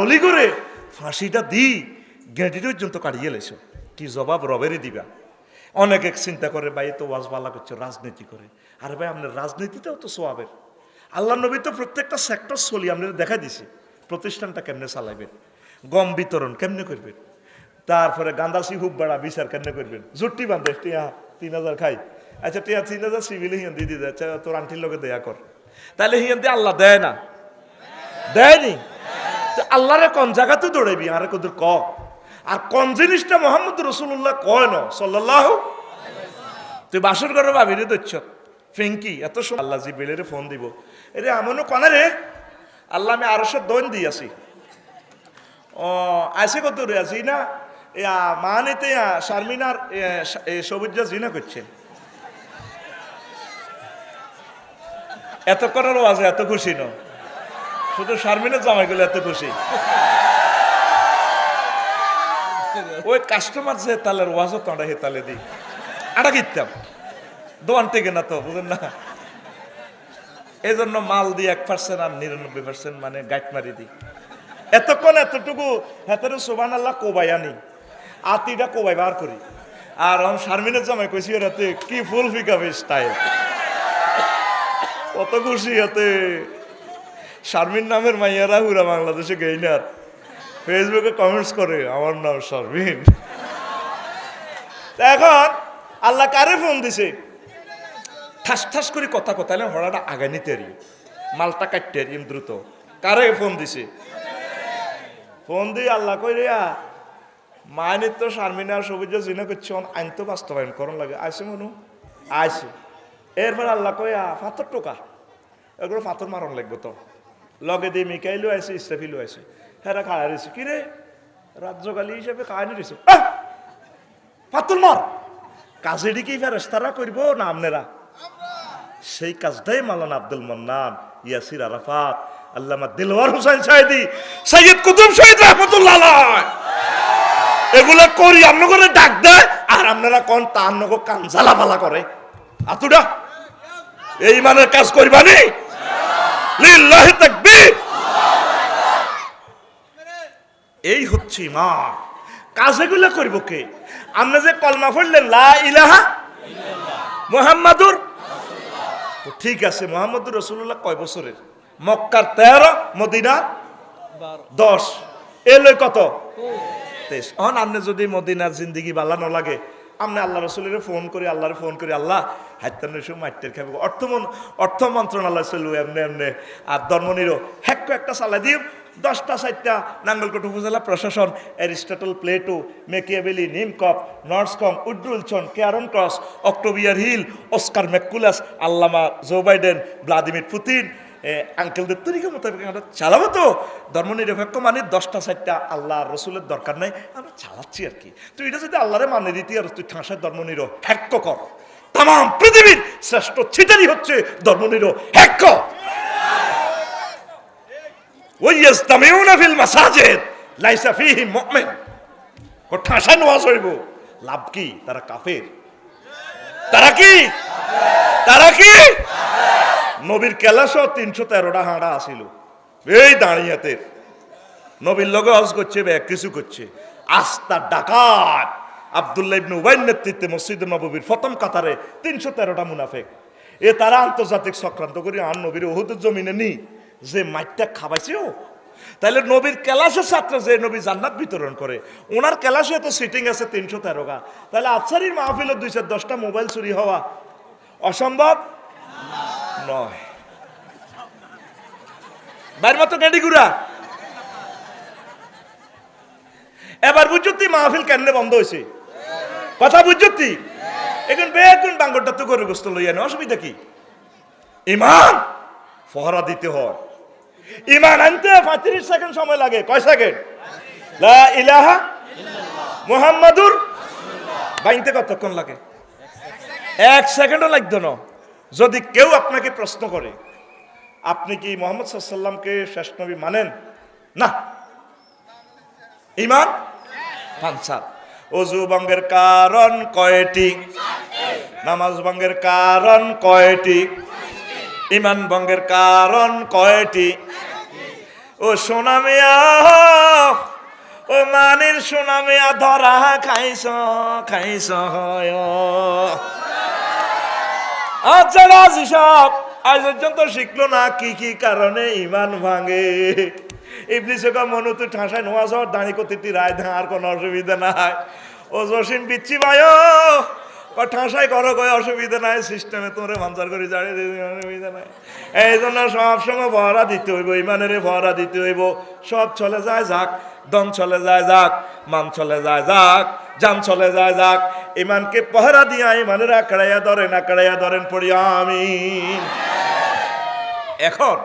অলি করে ফাঁসিটা দি গেঁটি পর্যন্ত কাটিয়ে লেছো, কি জবাব রবেরই দিবা। অনেক এক চিন্তা করে ভাই তো ওয়াজ বালা করছে, রাজনীতি করে। আরে ভাই আপনার রাজনীতিটাও তো সোয়াবের। আল্লাহ নবী তো প্রত্যেকটা সেক্টর চলি আপনাদের দেখা দিছে, প্রতিষ্ঠানটা কেমনে চালাইবেন, গম বিতরণ কেমনে করবেন, তারপরে গান্দাসি হুব বাড়া বিচার কেমনে করবেন, জুট্টি বান্ধে টিয়া 3000 খাই, আচ্ছা টিয়া 3000 সিভিলে হিয়ান দিয়ে দিতে, আচ্ছা তোর আন্টির লোকে দেয়া কর, তাহলে হিয়ান দিয়ে আল্লাহ দেয় না, দেয়নি। আল্লাহরে কোন জায়গাতে দৌড়াইবি আরে কদুর ক, আর কোন জিনিসটা মোহাম্মদ রসুল্লাহ কয় না সাল্লাল্লাহু। তুই বাসর ঘরে ভাবি রে দচ্ছ ফেঙ্কি এত সময় আল্লাহ জিবেলের ফোন দিব, এরে এমনও কনে রে আল্লাহ আমি আরশের দৈন দিয়েছি, ও আসে কত রে আছি না মানেতে শারমিনার সবুজা জিনা করছে, এত করারও আছে, এত খুশি ন, শুধু শারমিনের জামাই গুলো এত খুশি। ওই কাস্টমার যে তালের ওয়াজও তো আড়া হে তালে দিই আড়া কিতাম দোয়ান থেকে না তো বুঝেন না, এই জন্য মাল দিই 1% আর 99% মানে গাইট মারি দিই। এতক্ষণ এতটুকু হেতারে সোবান আল্লাহ কোবাই আনি আতিটা কোবাই বার করি, আর আমি শারমিনের জামাই কইছি রাতে কি ফুল ফিকাবে স্টাইল, কত খুশি হাতে। শারমিন নামের মাইয়ারা হুরা বাংলাদেশে গেইনার ফেসবুকে কমেন্টস করে আমার নাম শারমিন। এখন আল্লাহ কারে ফোন দিছে, ঠাস ঠাস করে কথা কথাইলে হড়াটা আগে নিতে রি মালটা কাটতে রি দ্রুত, কারে ফোন দিছে, ফোন দিয়ে আল্লাহ কই রে মায়ের তো শারমিনার সবুজ জিনা করছে আইন তো বাস্তবায়ন করন লাগে, আইসে মনু আইসে। এরপর আল্লাহ কয়া ফাতর টোকা এগুলো ফাতর মারণ লাগবে তো, লগে দিয়ে মিকাইলও আছে ইস্তাফিলও আছে, হ্যাঁ খাড়া রয়েছে কিরে রাজ্যকালী হিসেবে খায়নি রয়েছে ফাতর মার, কাজেরই কি ফেরেশতারা করবো না আপনারা, সেই কাজটাই মাওলানা আব্দুল মান্নান, ইয়াসির আরাফাত, আল্লামা দিলওয়ার হোসেন সাইদি, সৈয়দ কুতুব শহীদ রাহমাতুল্লাহ আলাইহি এগুলা করি আপনাদের ডাক দেয়, আর আপনারা কোন তান্নগো কানজালা বালা করে আতুডা এই মানের কাজ করবানি, লিল্লাহি তাকবীর। এই হচ্ছে মা কাজ, এগুলা করবো কে? আপনি যে কলমা পড়লেন লা ইলাহা মুহাম্মাদুর, তো ঠিক আছে মুহাম্মদুর রাসূলুল্লাহ কয় বছরের? মক্কার 13, মদিনার 10, এলই কত 23। এখন আপনি যদি মদিনার জিন্দিগি বালা ন লাগে, আপনি আল্লাহ রসুলের ফোন করি, আল্লাহরে ফোন করি, আল্লাহ হাইতানের সময় মাইটের খাবে, অর্থ মন্ত্রণালয় চলবো এমনি এমনি, আর ধর্মনিরও হ্যাক্ক একটা চালাই দিও 10টা 4টা নাঙ্গলকোট উপজেলা প্রশাসন, অ্যারিস্টটল, প্লেটো, মেকিয়াভেলি, নিমকপ, নর্সকম, উড্রুলসন, কেয়ারন ক্রস, অক্টোবিয়ার হিল, অস্কার ম্যাকুলাস, আল্লামা জো বাইডেন, ভ্লাদিমির পুতিন, আঙ্কেলদের তরিকা মোতাবেক আমরা চালাবো তো। ধর্মনিরপেক্ষ মানে 10টা 4টা আল্লাহ রসুলের দরকার নাই, আমরা চালাচ্ছি আর কি। তুই এটা যদি আল্লাহরে মানে দিতি আর তুই ঠাঁসার ধর্মনিরপেক্ষ কর, তাম পৃথিবীর শ্রেষ্ঠ ছিটারি হচ্ছে ধর্মনিরপেক্ষ। ওয়াইয়াজতামিউনা ফিল মাসাজিদ লাইসা ফীহি মুমিন, ও ঠাঁসা ওয়াজ হইব, লাভ কি? তারা কাফের, তারা কি? তারা কি? নবীর কেলাসও 313টা হাঁড়া আসিল, এই দাঁড়িয়াতে নবীর লগে হজ করছে, এক কিছু করছে, আস্তা ডাকাত আব্দুল্লাহ ইবনে উবাইর নেতৃত্বে মসজিদে নববীর প্রথম কাতারে 313টা মুনাফেক, এ তারা আন্তর্জাতিক চক্রান্ত করে আর নবীর উহুদের জমিনে নি যে মাইটটা খাবাইছেও। তাহলে নবীর কেলাসের ছাত্র যে নবী জান্নাত বিতরণ করে, ওনার কেলাসে তো সিটিং আছে 313টা, তাহলে আফসারির মাহফিলের 210টা মোবাইল চুরি হওয়া অসম্ভব নয়। বাইর মতো নেডিগুড়া এবার বুঝতি মাহফিল কেন বন্ধ হয়েছে, কথা বুঝতি? এখন বেগুন বাঙ্গরটা তো করে গোস্ত লইয়া নেই, অসুবিধা কি? ইমান ফহরা দিতে হয়, ইমান আনতে 35 সেকেন্ড সময় লাগে। কয় সেকেন্ড? লা ইলাহা মুহাম্মাদুর বাইনতে কতক্ষণ লাগে? 1 সেকেন্ডও লাগতো না। যদি কেউ আপনাকে প্রশ্ন করে আপনি কি মুহাম্মদ সাল্লাল্লাহু আলাইহি ওয়াসাল্লামকে শেষ নবী মানেন? না, ইমান পাঁচা। ওযু ভঙ্গের কারণ কয়টি? নামাজ ভঙ্গের কারণ কয়টি? ইমান ভঙ্গের কারণ কয়টি? ও সোনা মিয়া ও মানের সুনামে ধরা খাইছ খাইছ হয় আচ্ছা রাজি সব আজ পর্যন্ত শিখলো না কি কি কারণে ইমান ভাঙে। ইবলিসে কয় মনু তুই ঠাসায় নোয়াজ দাঁড়ি করতে রায় আর কোনো অসুবিধা নাই। ও জসিম বিচ্ছি ভাই ঠাসাই করো কয় অসুবিধা নাই, সিস্টেমে তোরে মানসার করে জানিয়ে দিতে অসুবিধা নাই। এই জন্য সবসময় ভরা দিতে হইব, ইমানের ভরা দিতে হইব। সব চলে যায় যাক, দন চলে যায় যাক, মান চলে যায় যাক, জান চলে যায় যাক, ইমানকে পহরা দিয়া ইমানের আঁকড়াইয়া ধরেন পড়ি আমিন। এখন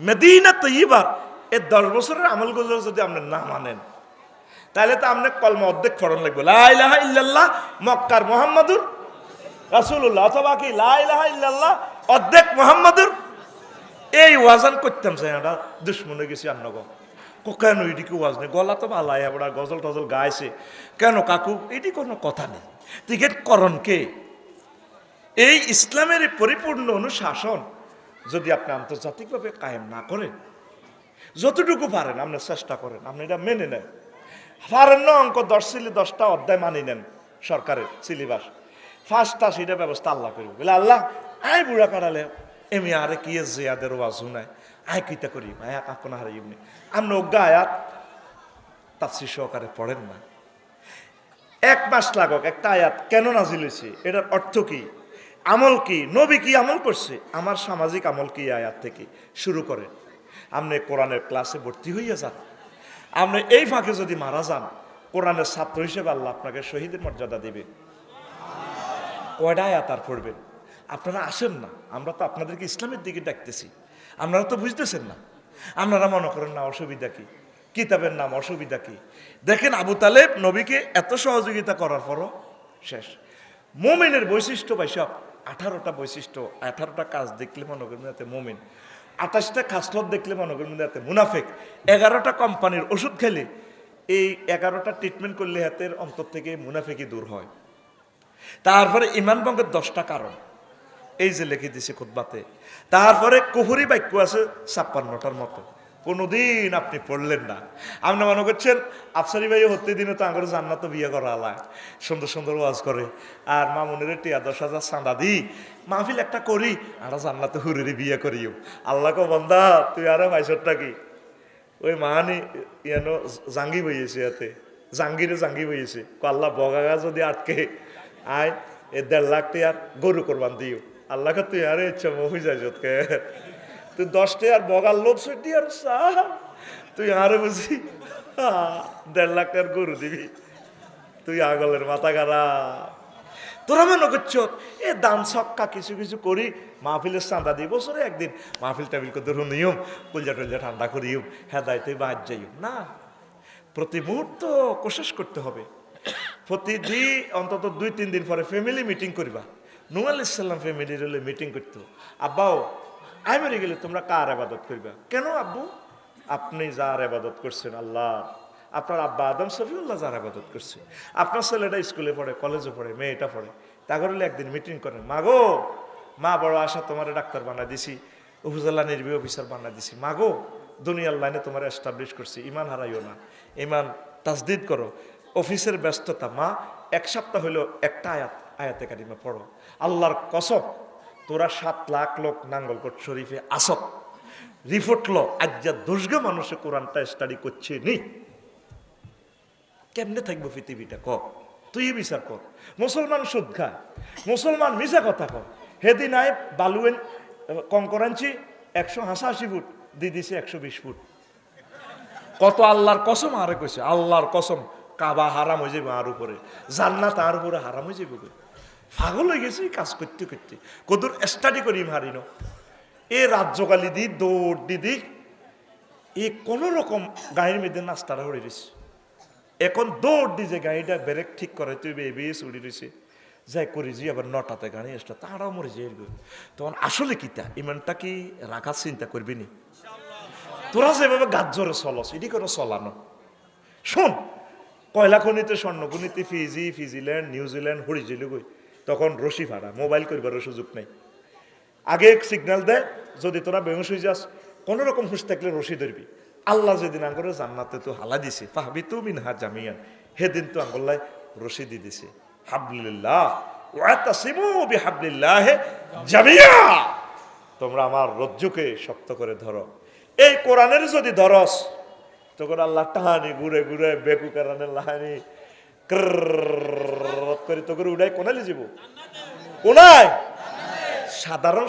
মদিনা তৈয়বা এই 10 বছরের আমলগুলো যদি আপনি না মানেন তাহলে তো আপনি কলমা অর্ধেক ফরন লাগবে, লা ইলাহা ইল্লাল্লাহ মক্কার মুহাম্মাদুর রাসূলুল্লাহ, অথবা কি লা ইলাহা ইল্লাল্লাহ অর্ধেক মুহাম্মাদুর। এই ওয়াজান করতাম চাই না দুশ্মনে গেছি আন্নগো কেন এদিকে ওয়াজ নেই, গলা তো ভালাই আমরা গজল টজল গাইছে কেন কাকু, এটি কোনো কথা নেই। টিকেট করণ কে এই ইসলামের পরিপূর্ণ অনুশাসন যদি আপনি আন্তর্জাতিকভাবে কায়েম না করেন, যতটুকু পারেন আপনি চেষ্টা করেন, আপনি এটা মেনে নেন। পারেন না অঙ্ক 10 ছিল 10টা অধ্যায় মানি নেন সরকারের সিলেবাস, ফার্স্টটা সেটা ব্যবস্থা আল্লাহ করবে বলে আল্লাহ আয় বুড়া কাটালে এমি আরে কি জিয়াদের ওয়াজ শুনায় আয় কিতা করি মায়া কাকুনা হারে এমনি আপনি অজ্ঞা আয়াত তাফসীর সহকারে পড়েন না। 1 মাস লাগক একটা আয়াত কেন নাজিল হয়েছে, এটার অর্থ কি, আমল কি, নবী কি আমল করছে, আমার সামাজিক আমল কি, আয়াত থেকে শুরু করেন। আপনি কোরআনের ক্লাসে ভর্তি হইয়া যান, আপনি এই ফাঁকে যদি মারা যান কোরআনের ছাত্র হিসেবে আল্লাহ আপনাকে শহীদের মর্যাদা দিবে। কয়টা আয়াত আর পড়বেন, আপনারা আসেন না, আমরা তো আপনাদেরকে ইসলামের দিকে ডাকতেছি, আপনারা তো বুঝতেছেন না, আপনারা মনে করেন না অসুবিধা কি, কিতাবের নাম অসুবিধা কি। দেখেন আবু তালেব নবীকে এত সহযোগিতা করার পরও শেষ। মুমিনের বৈশিষ্ট্য ভাইসব 18টা বৈশিষ্ট্য, 18টা কাজ দেখলে মনে করবেন এতে মুমিন, 28টা খাসলত দেখলে মনে করবেন এতে মুনাফিক, 11টা কোম্পানির ওষুধ খেলে এই 11টা ট্রিটমেন্ট করলে হাতের অন্তর থেকে মুনাফিকি দূর হয়। তারপরে ইমান ভঙ্গের 10টা কারণ এই যে লিখে দিছে খুতবাতে। তারপরে কুফরি বাক্য আছে 56টার মতো, কোনোদিন আপনি পড়লেন না। আপনি মনে করছেন আফসারি ভাই হতে দিনে তো আঙুর জান্নাত বিয়ে করা আলায়, সুন্দর সুন্দর ওয়াজ করে আর মামুনের টিয়া 10,000 চাঁদা দিই মাহফিল একটা করি আর জান্নাতে হুরের বিয়ে করিও। আল্লাহ কো বান্দা তুই আরো ভাইসরটা কি ওই মাহানি ইয়ানো জাঙ্গি বইয়েছে এতে জাঙ্গি বইয়েছে আল্লাহ বগাগা যদি আটকে আয় এ 1.5 লাখ টিয়ার গরু কোরবান দিও। আল্লাহ কা তুই আরে ইচ্ছা মহি যাই যতকে তুই 10 টাকার বগার লোভ সইটি আর তুই আরে বুঝি 1.5 লাখ টাকার গরু দিবি, তুই আগলের মাথা গারা। তোরা মনে করছ এ দান ছক্কা কিছু কিছু করি মাহফিলের চাঁদা দিই, বছরে একদিন মাহফিল টাবিল করতে নিয়ম কলজা টলজা ঠান্ডা করিও হেদায়তে বাদ যাইও না। প্রতি মুহূর্ত কোশিশ করতে হবে, প্রতিদিন অন্তত 2-3 দিন পরে ফ্যামিলি মিটিং করবা। নূহ আলাইহিস সালাম ফ্যামিলির হলে মিটিং করতো, আব্বাও আমি মরে গেলে তোমরা কার ইবাদত করবা, কেন আব্বু আপনি যার ইবাদত করছেন আল্লাহ, আপনার আব্বা আদম শফিউল্লাহ যার ইবাদত করছে, আপনার ছেলেটা স্কুলে পড়ে কলেজে পড়ে মেয়েটা পড়ে, তা করলে একদিন মিটিং করেন, মা গো মা বড় আশা তোমার ডাক্তার বানা দিছি, উপজেলা নির্বাহী অফিসার বানা দিছি, মা গো দুনিয়ার লাইনে তোমার এস্টাবলিশ করছি, ইমান হারাইও না, ইমান তাসদিদ করো, অফিসের ব্যস্ততা মা 1 সপ্তাহ হইলো একটা আয়াতে কারিমা পড়ো, আল্লাহর কসম তোরা 7 লাখ লোক নাঙ্গলকোট শরীফে আসত রিপোর্ট লো আজ্জা দুর্গা মানুষে কোরআনটা স্টাডি করছে নি, কেমনে থাকবো পৃথিবীটা ক, তুই বিচার কর। মুসলমান সুদ খায়, মুসলমান মিশা কথা কর, হেদিন আয় বালুয়েন কঙ্করাঞ্চি 188 ফুট দিয়ে দিছে 120 ফুট, কত আল্লাহর কসম আরে কইছে, আল্লাহর কসম কাবা হারাম হয়ে যাবে আর উপরে, জান্নাত আর উপরে হারাম হয়ে যাবে। পাগল হয়ে গেছে কাজ করতে করতে, কদূর স্টাডি করি হারিনো এ রাজ্যকালী দি দৌড় দিদি এ কোন রকম গাড়ির মধ্যে নাস্তারা হয়ে রয়েছে, এখন দৌড় দি যে গাড়িটা ব্রেক ঠিক করে তুই বেশ উড়ি রয়েছে যাই করি যে আবার 9টাতে গাড়ি আসলো তারাও মরে যাই, তখন আসলে কিতা ইমানটা কি রাখার চিন্তা করবি নি, তোরা যেভাবে গাছ জোরে চলস এটি কোনো চলানো। শোন কয়লা খনিতে স্বর্ণ খনিতে ফিজি ফিজিল্যান্ড নিউজিল্যান্ড হরিজিল গই, তখন রশি ভাড়া মোবাইল করবার সুযোগ নেই, আগে সিগন্যাল দেয় যদি তোরা বেহুশ হয়ে যাস কোনো রকম হুঁশ থাকলে রশি ধরবি, আল্লাহ যেদিন আঙ্গুরে জান্নাতে তো হালা দিছে ফাহবিতু মিনহা জামিয়ান, সেদিন তো আঙ্গুল্লাই রশি দি দিছে হাবলিল্লাহ ওয়াতাসিমু বিহাবলিল্লাহ জামিয়া, তোমরা আমার রজ্জুকে শক্ত করে ধরো। এই কোরআনের যদি ধরস তখন আল্লাহ টাহানি ঘুরে ঘুরে বেকু কারণের লাহানি করে তোকে উড়াই কোনালে যাব, কোনায় সাধারণ